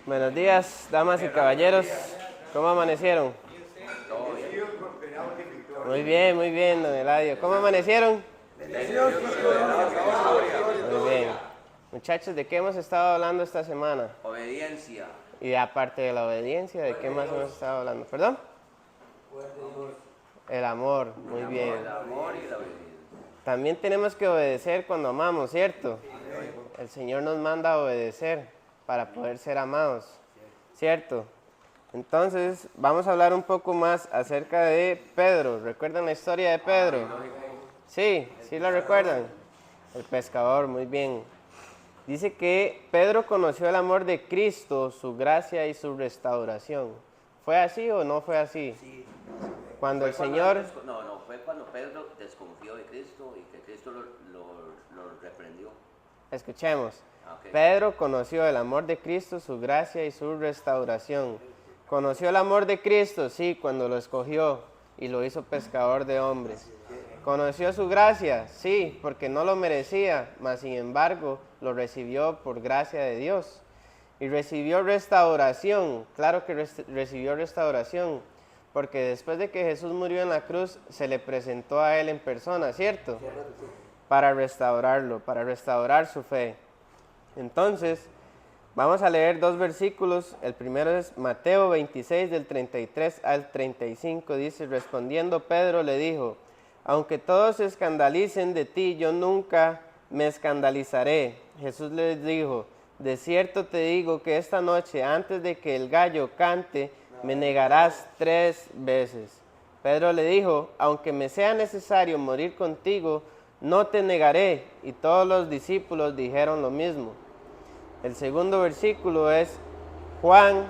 Buenos días, damas y caballeros. ¿Cómo amanecieron? Muy bien, don Eladio. ¿Cómo amanecieron? Muy bien. Muchachos, ¿de qué hemos estado hablando esta semana? Obediencia. Y aparte de la obediencia, ¿de qué más hemos estado hablando? ¿Perdón? El amor, muy bien. El amor y la obediencia. También tenemos que obedecer cuando amamos, ¿cierto? El Señor nos manda a obedecer para poder ser amados, ¿cierto? Entonces, vamos a hablar un poco más acerca de Pedro. ¿Recuerdan la historia de Pedro? Sí, sí la recuerdan. El pescador, muy bien. Dice que Pedro conoció el amor de Cristo, su gracia y su restauración. ¿Fue así o no fue así? Sí. Cuando el Fue Señor... fue cuando Pedro desconfió de Cristo y que Cristo lo reprendió. Escuchemos. Ok. Pedro conoció el amor de Cristo, su gracia y su restauración. Conoció el amor de Cristo, sí, cuando lo escogió y lo hizo pescador de hombres. Conoció su gracia, sí, porque no lo merecía, mas sin embargo lo recibió por gracia de Dios. Y recibió restauración, claro que recibió restauración, porque después de que Jesús murió en la cruz, se le presentó a él en persona, ¿cierto? Para restaurarlo, para restaurar su fe. Entonces, vamos a leer dos versículos. El primero es Mateo 26 del 33 al 35. Dice, respondiendo Pedro le dijo, aunque todos se escandalicen de ti, yo nunca me escandalizaré. Jesús les dijo, de cierto te digo que esta noche, antes de que el gallo cante, me negarás 3 veces. Pedro le dijo, aunque me sea necesario morir contigo, no te negaré. Y todos los discípulos dijeron lo mismo. El segundo versículo es Juan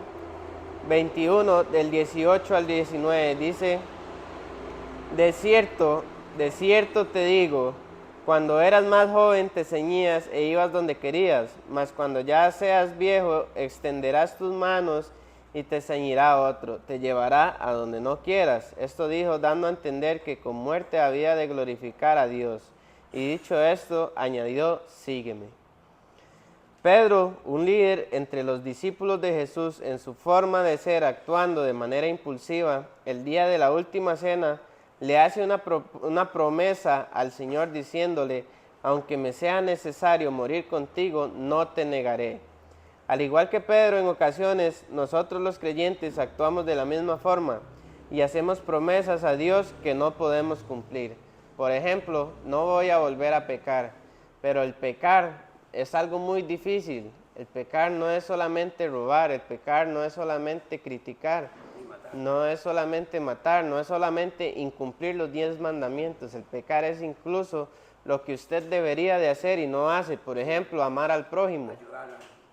21 del 18 al 19. Dice, de cierto te digo, cuando eras más joven te ceñías e ibas donde querías, mas cuando ya seas viejo extenderás tus manos y te ceñirá otro, te llevará a donde no quieras. Esto dijo dando a entender que con muerte había de glorificar a Dios. Y dicho esto, añadió, sígueme. Pedro, un líder entre los discípulos de Jesús en su forma de ser, actuando de manera impulsiva, el día de la última cena, le hace una promesa al Señor diciéndole, aunque me sea necesario morir contigo, no te negaré. Al igual que Pedro en ocasiones, nosotros los creyentes actuamos de la misma forma y hacemos promesas a Dios que no podemos cumplir. Por ejemplo, no voy a volver a pecar, pero el pecar es algo muy difícil. El pecar no es solamente robar, el pecar no es solamente criticar, no es solamente matar, no es solamente incumplir los 10 mandamientos. El pecar es incluso lo que usted debería de hacer y no hace. Por ejemplo, amar al prójimo.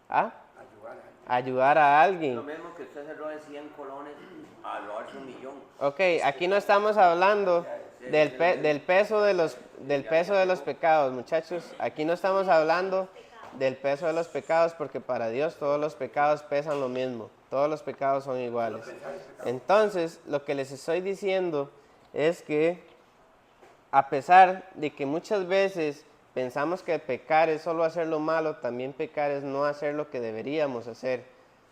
¿Ah? Ayudar a alguien. Lo mismo que usted se robe 100 colones a robarse 1.000.000. Ok, aquí no estamos hablando del peso de los pecados, muchachos. Aquí no estamos hablando del peso de los pecados porque para Dios todos los pecados pesan lo mismo. Todos los pecados son iguales. Entonces, lo que les estoy diciendo es que a pesar de que muchas veces pensamos que pecar es solo hacer lo malo, también pecar es no hacer lo que deberíamos hacer.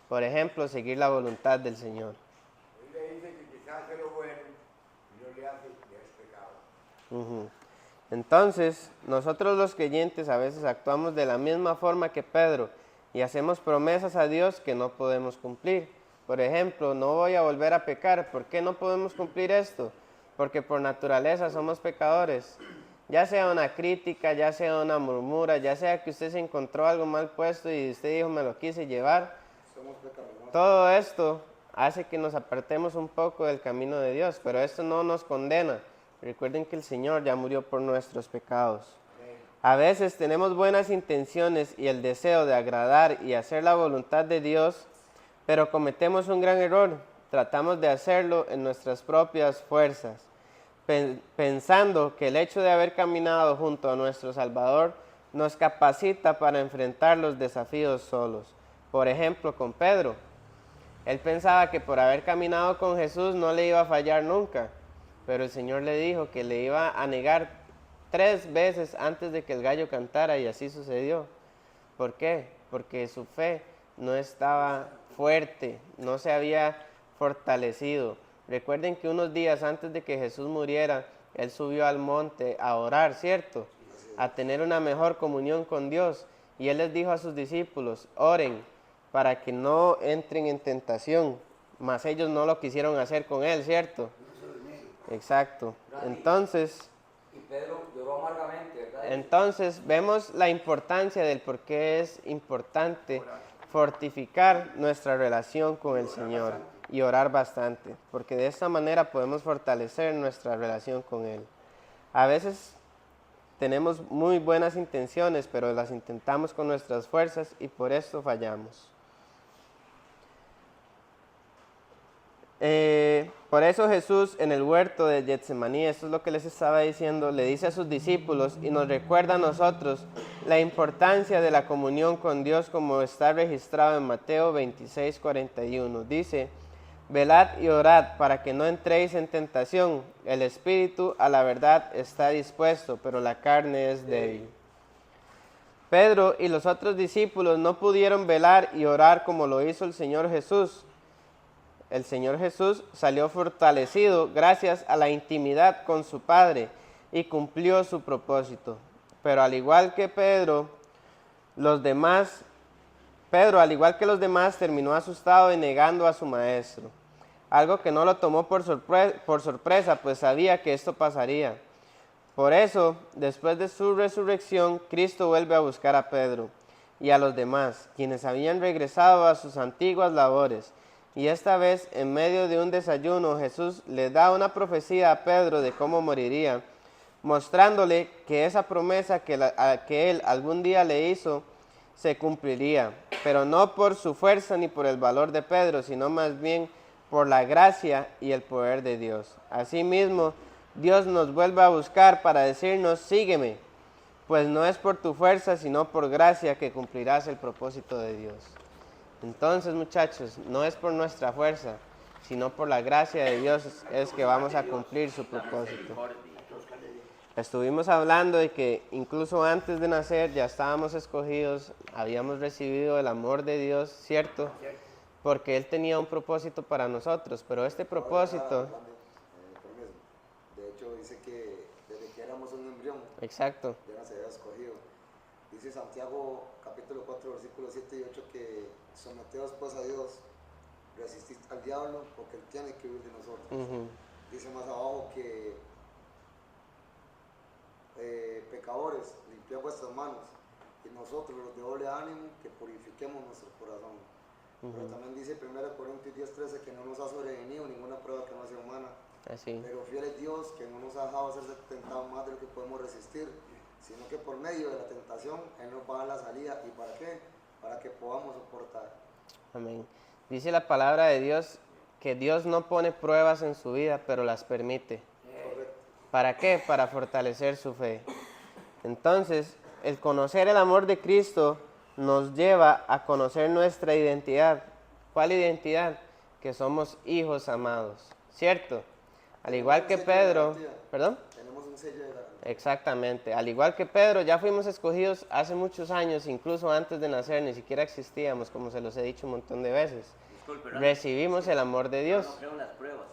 Por ejemplo, seguir la voluntad del Señor. Entonces, nosotros los creyentes a veces actuamos de la misma forma que Pedro y hacemos promesas a Dios que no podemos cumplir. Por ejemplo, no voy a volver a pecar. ¿Por qué no podemos cumplir esto? Porque por naturaleza somos pecadores. Ya sea una crítica, ya sea una murmura, ya sea que usted se encontró algo mal puesto y usted dijo me lo quise llevar. Todo esto hace que nos apartemos un poco del camino de Dios, pero esto no nos condena. Recuerden que el Señor ya murió por nuestros pecados. A veces tenemos buenas intenciones y el deseo de agradar y hacer la voluntad de Dios, pero cometemos un gran error. Tratamos de hacerlo en nuestras propias fuerzas, pensando que el hecho de haber caminado junto a nuestro Salvador nos capacita para enfrentar los desafíos solos. Por ejemplo, con Pedro. Él pensaba que por haber caminado con Jesús no le iba a fallar nunca, pero el Señor le dijo que le iba a negar 3 veces antes de que el gallo cantara y así sucedió. ¿Por qué? Porque su fe no estaba fuerte, no se había fortalecido. Recuerden que unos días antes de que Jesús muriera, Él subió al monte a orar, ¿cierto? A tener una mejor comunión con Dios. Y Él les dijo a sus discípulos, oren para que no entren en tentación. Mas ellos no lo quisieron hacer con Él, ¿cierto? Exacto. Entonces, Y Pedro lloró amargamente, ¿verdad? entonces vemos la importancia del por qué es importante fortificar nuestra relación con el Señor y orar bastante, porque de esta manera podemos fortalecer nuestra relación con Él. A veces tenemos muy buenas intenciones, pero las intentamos con nuestras fuerzas y por esto fallamos. Por eso Jesús en el huerto de Getsemaní, esto es lo que les estaba diciendo, le dice a sus discípulos y nos recuerda a nosotros la importancia de la comunión con Dios como está registrado en Mateo 26:41. Dice, velad y orad para que no entréis en tentación. El espíritu a la verdad está dispuesto, pero la carne es débil. Pedro y los otros discípulos no pudieron velar y orar como lo hizo el Señor Jesús. El Señor Jesús salió fortalecido gracias a la intimidad con su Padre y cumplió su propósito. Pero al igual que Pedro, al igual que los demás, terminó asustado y negando a su Maestro. Algo que no lo tomó por sorpresa, pues sabía que esto pasaría. Por eso, después de su resurrección, Cristo vuelve a buscar a Pedro y a los demás, quienes habían regresado a sus antiguas labores. Y esta vez, en medio de un desayuno, Jesús le da una profecía a Pedro de cómo moriría, mostrándole que esa promesa que él algún día le hizo se cumpliría, pero no por su fuerza ni por el valor de Pedro, sino más bien por la gracia y el poder de Dios. Asimismo, Dios nos vuelve a buscar para decirnos, sígueme, pues no es por tu fuerza, sino por gracia que cumplirás el propósito de Dios. Entonces, muchachos, no es por nuestra fuerza, sino por la gracia de Dios es que vamos a cumplir su propósito. Estuvimos hablando de que incluso antes de nacer ya estábamos escogidos, habíamos recibido el amor de Dios, ¿cierto? Porque Él tenía un propósito para nosotros, pero este propósito... De hecho, dice que desde que éramos un embrión, Exacto. ya nos había escogido. Dice Santiago capítulo 4, versículos 7 y 8 que someteos pues a Dios, resistid al diablo porque Él tiene que huir de nosotros. Dice más abajo que pecadores, limpiad vuestras manos y nosotros los de doble ánimo que purifiquemos nuestro corazón. Pero también dice 1 Corintios 10:13 que no nos ha sobrevenido ninguna prueba que no sea humana. Así. Pero fiel es Dios que no nos ha dejado ser tentados más de lo que podemos resistir, sino que por medio de la tentación Él nos va a dar la salida. ¿Y para qué? Para que podamos soportar. Amén. Dice la palabra de Dios que Dios no pone pruebas en su vida, pero las permite. Correcto. ¿Para qué? Para fortalecer su fe. Entonces, el conocer el amor de Cristo nos lleva a conocer nuestra identidad. ¿Cuál identidad? Que somos hijos amados, ¿cierto? Al igual que Pedro, ¿perdón? Tenemos un sello de garantía. Exactamente, al igual que Pedro, ya fuimos escogidos hace muchos años, incluso antes de nacer, ni siquiera existíamos, como se los he dicho un montón de veces. Disculpe, ¿no? Recibimos el amor de Dios. Yo no creo en las pruebas,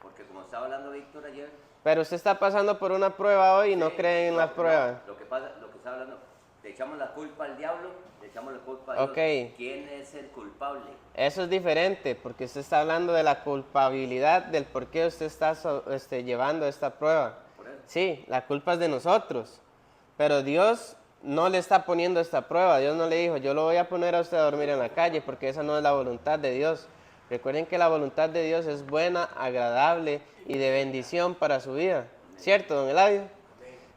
porque como estaba hablando Víctor ayer... Pero usted está pasando por una prueba hoy y no cree en la prueba. Lo que está hablando, le echamos la culpa al diablo, le echamos la culpa a Dios. Ok. ¿Quién es el culpable? Eso es diferente, porque usted está hablando de la culpabilidad del por qué usted está llevando esta prueba. Por eso. Sí, la culpa es de nosotros, pero Dios no le está poniendo esta prueba. Dios no le dijo, yo lo voy a poner a usted a dormir en la calle, porque esa no es la voluntad de Dios. Recuerden que la voluntad de Dios es buena, agradable y de bendición para su vida. ¿Cierto, don Eladio?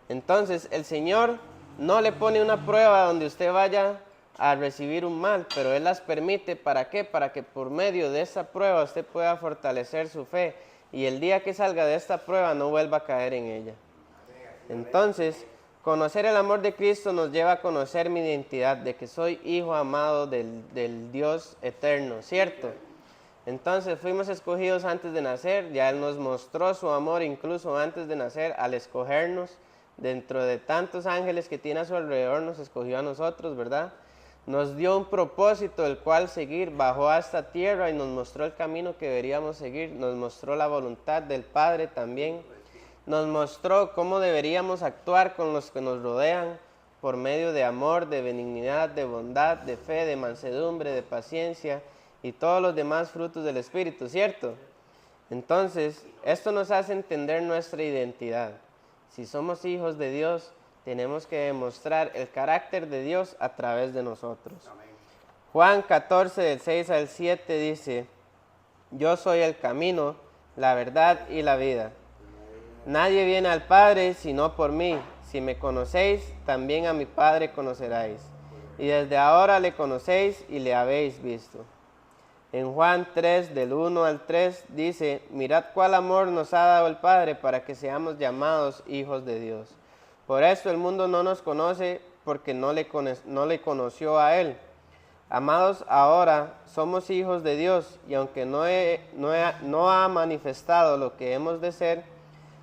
Entonces, el Señor no le pone una prueba donde usted vaya a recibir un mal, pero Él las permite. ¿Para qué? Para que por medio de esa prueba usted pueda fortalecer su fe y el día que salga de esta prueba no vuelva a caer en ella. Entonces, conocer el amor de Cristo nos lleva a conocer mi identidad, de que soy hijo amado del Dios eterno, ¿cierto? Entonces fuimos escogidos antes de nacer, ya Él nos mostró su amor incluso antes de nacer al escogernos. Dentro de tantos ángeles que tiene a su alrededor nos escogió a nosotros, ¿verdad? nos dio un propósito el cual seguir, bajó a esta tierra y nos mostró el camino que deberíamos seguir, nos mostró la voluntad del Padre también, nos mostró cómo deberíamos actuar con los que nos rodean por medio de amor, de benignidad, de bondad, de fe, de mansedumbre, de paciencia y todos los demás frutos del Espíritu, ¿cierto? Entonces, esto nos hace entender nuestra identidad. Si somos hijos de Dios, tenemos que demostrar el carácter de Dios a través de nosotros. Juan 14, del 6 al 7 dice, yo soy el camino, la verdad y la vida. Nadie viene al Padre sino por mí. Si me conocéis, también a mi Padre conoceráis. Y desde ahora le conocéis y le habéis visto. En Juan 3, del 1 al 3, dice, mirad cuál amor nos ha dado el Padre para que seamos llamados hijos de Dios. Por eso el mundo no nos conoce porque no le conoció a Él. Amados, ahora somos hijos de Dios y aunque no ha manifestado lo que hemos de ser,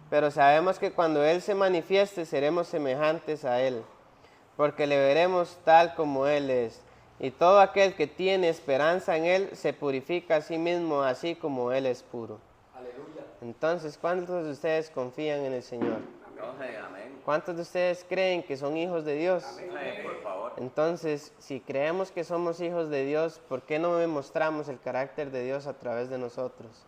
pero sabemos que cuando Él se manifieste seremos semejantes a Él, porque le veremos tal como Él es. Y todo aquel que tiene esperanza en Él se purifica a sí mismo, así como Él es puro. Aleluya. Entonces, ¿cuántos de ustedes confían en el Señor? Amén. ¿Cuántos de ustedes creen que son hijos de Dios? Por favor. Entonces, si creemos que somos hijos de Dios, ¿por qué no demostramos el carácter de Dios a través de nosotros?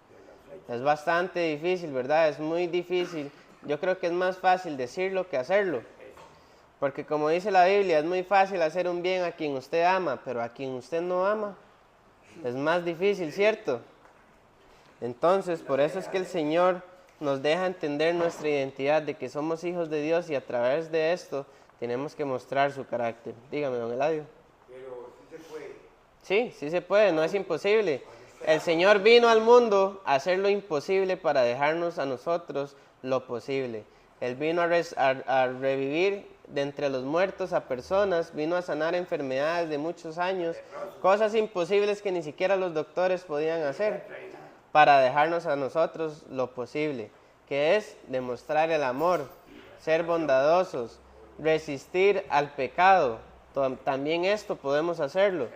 Es bastante difícil, ¿verdad? Es muy difícil. Yo creo que es más fácil decirlo que hacerlo. Porque como dice la Biblia, es muy fácil hacer un bien a quien usted ama, pero a quien usted no ama, es más difícil, ¿cierto? Entonces, por eso es que el Señor nos deja entender nuestra identidad de que somos hijos de Dios y a través de esto tenemos que mostrar su carácter. Dígame, don Eladio. Pero sí se puede. Sí se puede, no es imposible. El Señor vino al mundo a hacer lo imposible para dejarnos a nosotros lo posible. Él vino a revivir de entre los muertos a personas, vino a sanar enfermedades de muchos años, cosas imposibles que ni siquiera los doctores podían hacer, para dejarnos a nosotros lo posible, que es demostrar el amor, ser bondadosos, resistir al pecado. También esto podemos hacerlo.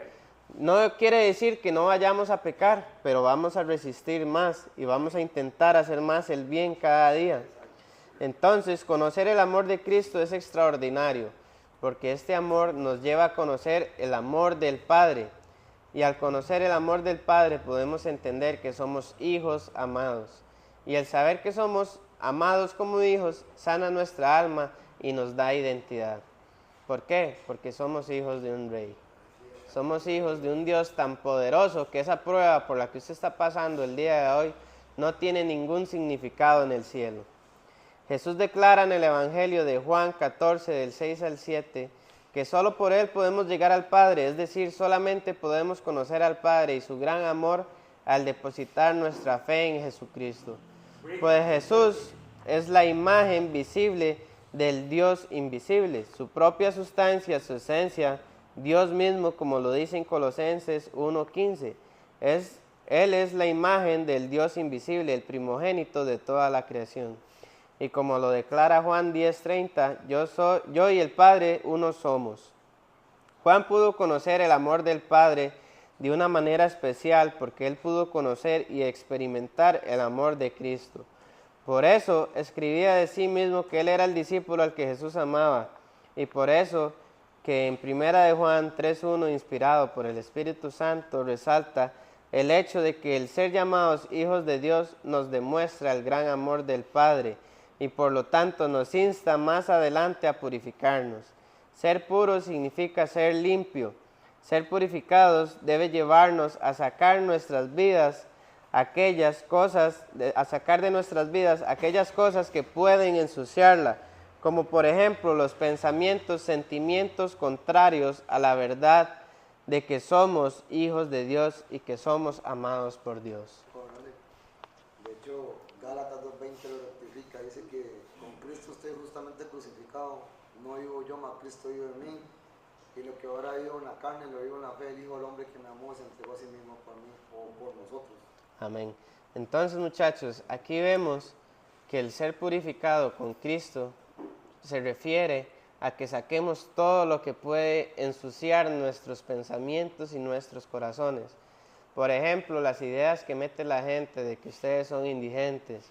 No quiere decir que no vayamos a pecar, pero vamos a resistir más y vamos a intentar hacer más el bien cada día. Entonces, conocer el amor de Cristo es extraordinario, porque este amor nos lleva a conocer el amor del Padre. Y al conocer el amor del Padre podemos entender que somos hijos amados. Y el saber que somos amados como hijos sana nuestra alma y nos da identidad. ¿Por qué? Porque somos hijos de un rey. Somos hijos de un Dios tan poderoso que esa prueba por la que usted está pasando el día de hoy no tiene ningún significado en el cielo. Jesús declara en el Evangelio de Juan 14, del 6 al 7, que solo por Él podemos llegar al Padre, es decir, solamente podemos conocer al Padre y su gran amor al depositar nuestra fe en Jesucristo. Pues Jesús es la imagen visible del Dios invisible, su propia sustancia, su esencia, Dios mismo, como lo dice en Colosenses 1:15. Él es la imagen del Dios invisible, el primogénito de toda la creación. Y como lo declara Juan 10:30, yo y el Padre uno somos. Juan pudo conocer el amor del Padre de una manera especial porque él pudo conocer y experimentar el amor de Cristo. Por eso escribía de sí mismo que él era el discípulo al que Jesús amaba. Y por eso que en 1 de Juan 3:1, inspirado por el Espíritu Santo, resalta el hecho de que el ser llamados hijos de Dios nos demuestra el gran amor del Padre y por lo tanto nos insta más adelante a purificarnos. Ser puro significa ser limpio. Ser purificados debe llevarnos a sacar de nuestras vidas aquellas cosas que pueden ensuciarla, como por ejemplo los pensamientos, sentimientos contrarios a la verdad de que somos hijos de Dios y que somos amados por Dios. De hecho, Gálatas 2:20 lo rectifica, dice que con Cristo estoy justamente crucificado, no vivo yo, mas Cristo vive en mí, y lo que ahora vivo en la carne, lo vivo en la fe del Hijo del Hombre que me amó y se entregó a sí mismo por mí o por nosotros. Amén. Entonces, muchachos, aquí vemos que el ser purificado con Cristo se refiere a que saquemos todo lo que puede ensuciar nuestros pensamientos y nuestros corazones. Por ejemplo, las ideas que mete la gente de que ustedes son indigentes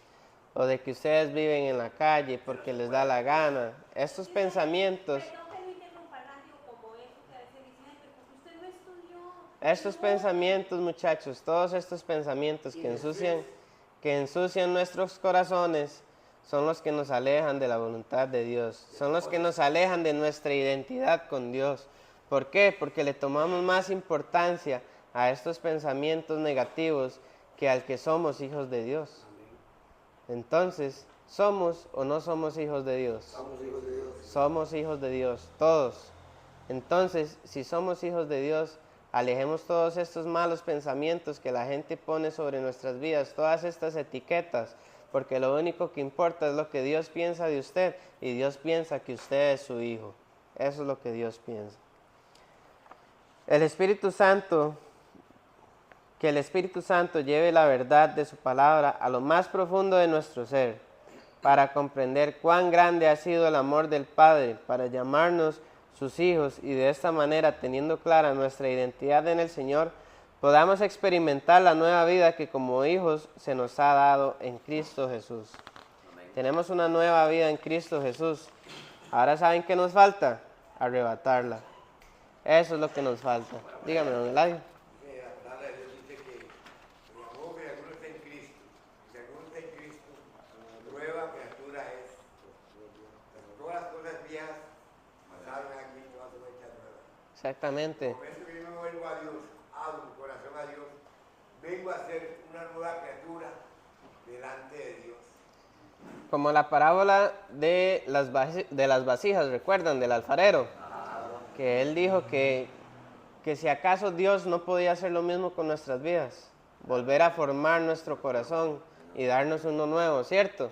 o de que ustedes viven en la calle porque les da la gana. Estos pensamientos, Perdón que lo interrumpa, Randy, como eso que a veces dicen, "Ay, pero porque usted no estudió". estos pensamientos, muchachos, todos estos pensamientos que ensucian nuestros corazones son los que nos alejan de la voluntad de Dios, son los que nos alejan de nuestra identidad con Dios. ¿Por qué? Porque le tomamos más importancia a estos pensamientos negativos que al que somos hijos de Dios. Entonces, ¿somos o no somos hijos de Dios? Somos hijos de Dios. Somos hijos de Dios, todos. Entonces, si somos hijos de Dios, alejemos todos estos malos pensamientos que la gente pone sobre nuestras vidas, todas estas etiquetas, porque lo único que importa es lo que Dios piensa de usted, y Dios piensa que usted es su hijo. Eso es lo que Dios piensa. El Espíritu Santo, que el Espíritu Santo lleve la verdad de su palabra a lo más profundo de nuestro ser, para comprender cuán grande ha sido el amor del Padre, para llamarnos sus hijos, y de esta manera, teniendo clara nuestra identidad en el Señor, podamos experimentar la nueva vida que como hijos se nos ha dado en Cristo Jesús. Tenemos una nueva vida en Cristo Jesús. Ahora, ¿saben qué nos falta? Arrebatarla. Eso es lo que nos falta. Dígame, don Eladio. La palabra de Dios dice que el amor que alguno está en Cristo, si alguno está en Cristo, nueva criatura es. Todas las cosas viejas pasaron aquí, todas son hechas nuevas. Exactamente. Por eso que yo me vuelvo a Dios, abro mi corazón a Dios, vengo a ser una nueva criatura delante de Dios. Como la parábola de las vasijas, ¿recuerdan? Del alfarero. Que él dijo que si acaso Dios no podía hacer lo mismo con nuestras vidas, volver a formar nuestro corazón y darnos uno nuevo, ¿cierto?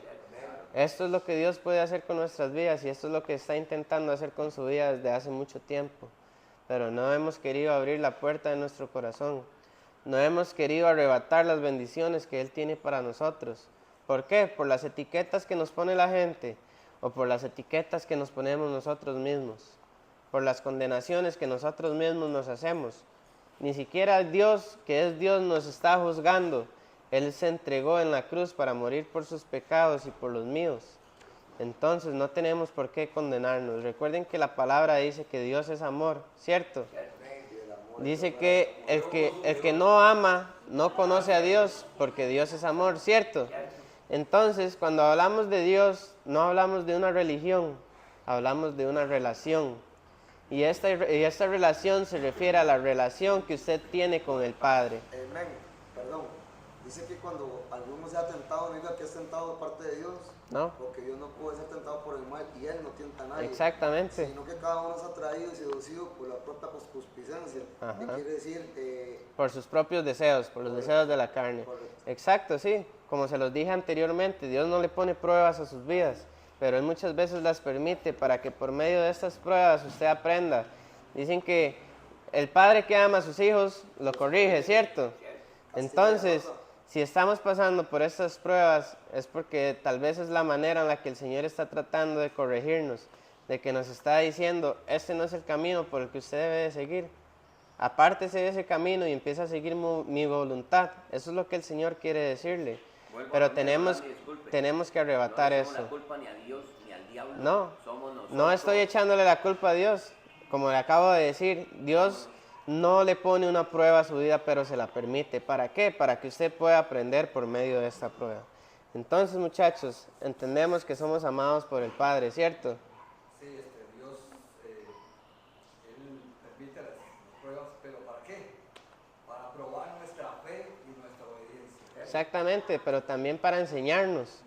Esto es lo que Dios puede hacer con nuestras vidas, y esto es lo que está intentando hacer con su vida desde hace mucho tiempo. Pero no hemos querido abrir la puerta de nuestro corazón. No hemos querido arrebatar las bendiciones que Él tiene para nosotros. ¿Por qué? Por las etiquetas que nos pone la gente, o por las etiquetas que nos ponemos nosotros mismos, por las condenaciones que nosotros mismos nos hacemos. Ni siquiera Dios, que es Dios, nos está juzgando. Él se entregó en la cruz para morir por sus pecados y por los míos. Entonces no tenemos por qué condenarnos. Recuerden que la palabra dice que Dios es amor, ¿cierto? Dice que el que no ama no conoce a Dios, porque Dios es amor, ¿cierto? Entonces, cuando hablamos de Dios, no hablamos de una religión, hablamos de una relación. Y esta relación se refiere a la relación que usted tiene con el Padre. Amén. Perdón. Dice que cuando alguno sea tentado, no diga que es tentado de parte de Dios. ¿No? Porque Dios no puede ser tentado por el mal y Él no tienta a nadie. Exactamente. Sino que cada uno es atraído y seducido por la propia concupiscencia. Ajá. ¿Qué quiere decir? Por sus propios deseos, por los deseos de la carne. Correcto. Exacto, sí. Como se los dije anteriormente, Dios no le pone pruebas a sus vidas, pero Él muchas veces las permite para que por medio de estas pruebas usted aprenda. Dicen que el padre que ama a sus hijos lo corrige, ¿cierto? Entonces, si estamos pasando por estas pruebas, es porque tal vez es la manera en la que el Señor está tratando de corregirnos, de que nos está diciendo, este no es el camino por el que usted debe de seguir. Apártese de ese camino y empieza a seguir mi voluntad. Eso es lo que el Señor quiere decirle. Pero tenemos que arrebatar no eso. No la culpa ni a Dios ni al diablo. No, Somos nosotros. no estoy echándole la culpa a Dios. Como le acabo de decir, Dios no le pone una prueba a su vida, pero se la permite. ¿Para qué? Para que usted pueda aprender por medio de esta prueba. Entonces, muchachos, entendemos que somos amados por el Padre, ¿cierto? Sí, Dios, Él permite las pruebas, pero ¿para qué? Para probar nuestra fe y nuestra obediencia. Exactamente, pero también para enseñarnos.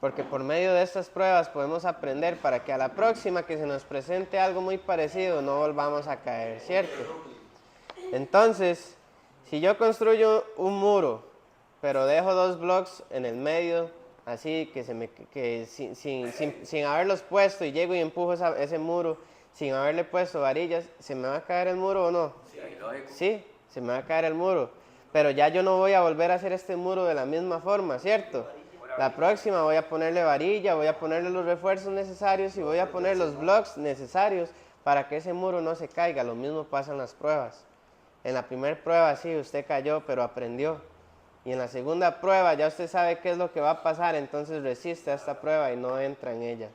Porque por medio de estas pruebas podemos aprender para que a la próxima que se nos presente algo muy parecido no volvamos a caer, ¿cierto? Entonces, si yo construyo un muro, pero dejo 2 blocks en el medio, así que sin haberlos puesto, y llego y empujo ese muro sin haberle puesto varillas, ¿se me va a caer el muro o no? Sí, lógico. Sí, se me va a caer el muro. Pero ya yo no voy a volver a hacer este muro de la misma forma, ¿cierto? La próxima voy a ponerle varilla, voy a ponerle los refuerzos necesarios y voy a poner los blocks necesarios para que ese muro no se caiga. Lo mismo pasa en las pruebas. En la primera prueba sí, usted cayó, pero aprendió. Y en la segunda prueba ya usted sabe qué es lo que va a pasar, entonces resiste a esta prueba y no entra en ella.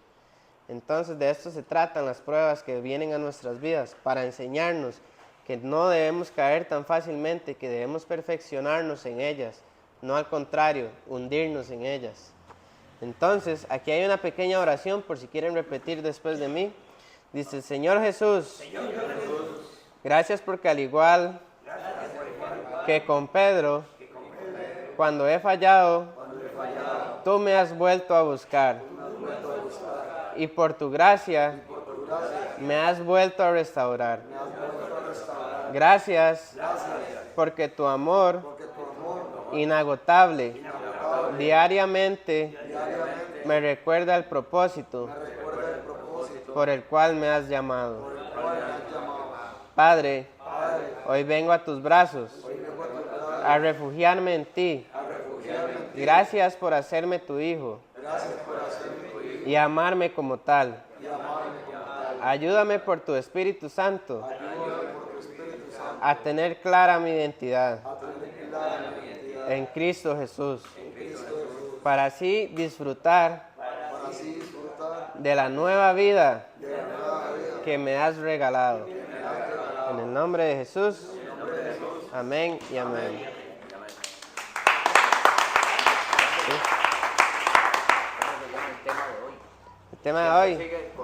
Entonces de esto se tratan las pruebas que vienen a nuestras vidas, para enseñarnos que no debemos caer tan fácilmente, que debemos perfeccionarnos en ellas, no al contrario, hundirnos en ellas. Entonces, aquí hay una pequeña oración por si quieren repetir después de mí. Dice, Señor Jesús, gracias porque al igual que con Pedro, cuando he fallado, tú me has vuelto a buscar. Y por tu gracia, me has vuelto a restaurar. Gracias porque tu amor inagotable diariamente me recuerda el propósito por el cual me has llamado. Padre, hoy vengo a tus brazos a refugiarme en ti. Gracias por hacerme tu hijo y amarme como tal. Ayúdame por tu Espíritu Santo a tener clara mi identidad en Cristo Jesús, para así disfrutar de la nueva vida que me has regalado. En el nombre de Jesús, amén y amén. El tema de hoy. El tema de hoy.